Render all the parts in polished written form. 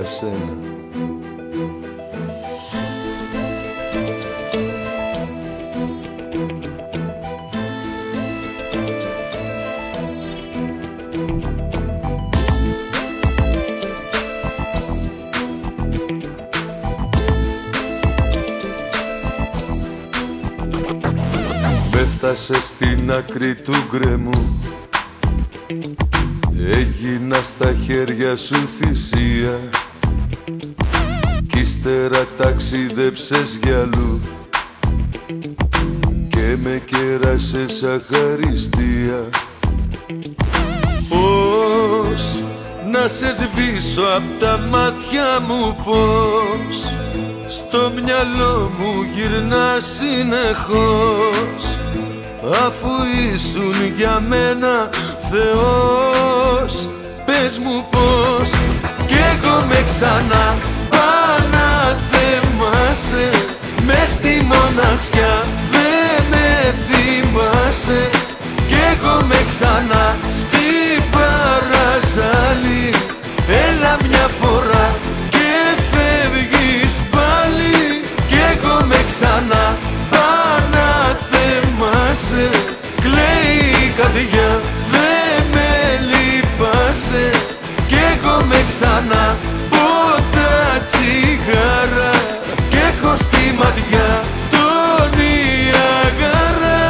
σένα. Έφτασε στην άκρη του γκρέμου, έγινα στα χέρια σου θυσία κι ύστερα ταξίδεψες για αλλού και με κέρασες αχαριστία. Πώς να σε σβήσω απ' τα μάτια μου, πώς στο μυαλό μου γυρνάς συνεχώς, αφού ήσουν για μένα Θεός. Πες μου πώς κι εγώ με ξανά παναθεμάσαι, μες στη μοναξιά δε με θυμάσαι. Κι εγώ με ξανά στη παραζάλη, έλα μια φορά και φεύγεις πάλι. Κι εγώ με ξανά παναθεμάσαι, κλαίει η καρδιά δε με λυπάσαι. Κι εγώ με ξανά ποτά τσιγάρα κι έχω στη ματιά τον Νιαγάρα.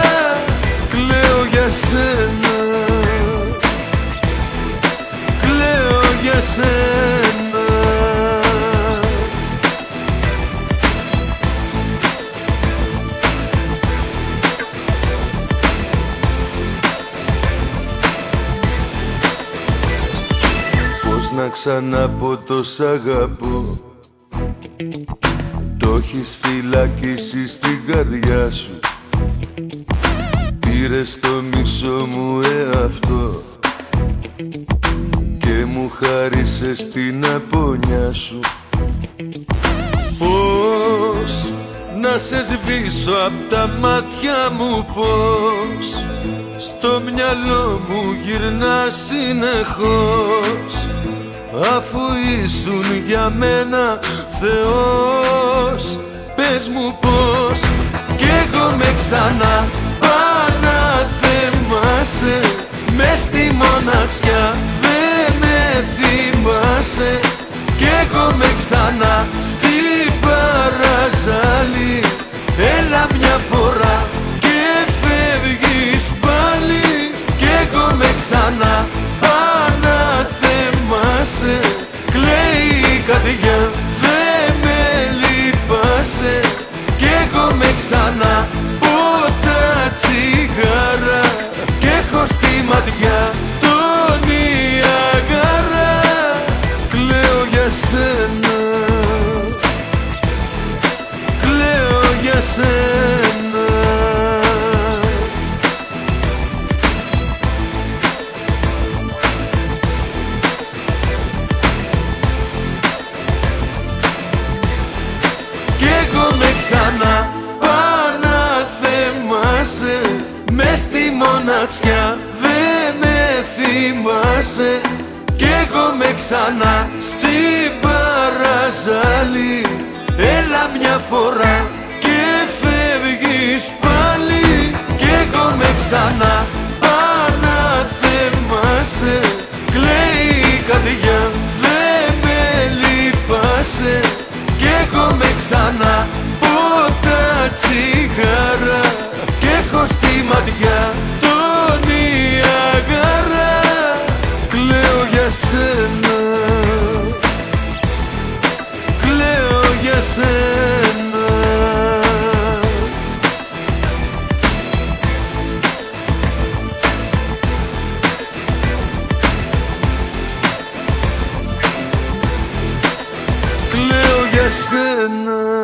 Κλαίω για σένα, κλαίω για σένα. Να ξαναπώ το σ' αγαπώ, το έχεις φυλακίσει στην καρδιά σου, πήρες το μισό μου εαυτό και μου χάρισες την απονιά σου. Πώς να σε σβήσω απ' τα μάτια μου, πώς στο μυαλό μου γυρνάς συνεχώς, αφού ήσουν για μένα Θεός. Πες μου πώς κι εγώ με ξανά παναθεμάσαι, μες στη μοναξιά δε με θυμάσαι. Κι εγώ με ξανά στη παραζάλη, έλα μια φορά και φεύγεις πάλι. Κι εγώ με ξανά παναθεμάσαι, κλαίει η καρδιά δε με λυπάσαι. Κι εγώ με ξανά ποτά τσιγάρα κι έχω στη ματιά τον Νιαγάρα. Κλαίω για σένα, κλαίω για σένα. Ξανά παναθεμάσαι, μες στη μοναξιά δε με θυμάσαι. Κι εγώ με ξανά στην παραζάλη, έλα μια φορά και φεύγεις πάλι. Κι εγώ με ξανά παναθεμάσαι, κλαίει η καρδιά δε με λυπάσαι. Κι εγώ με ξανά ποτά τσιγάρα κι έχω στη ματιά τον Νιαγάρα. Κλαίω για σένα, κλαίω για σένα. Κλαίω για σένα.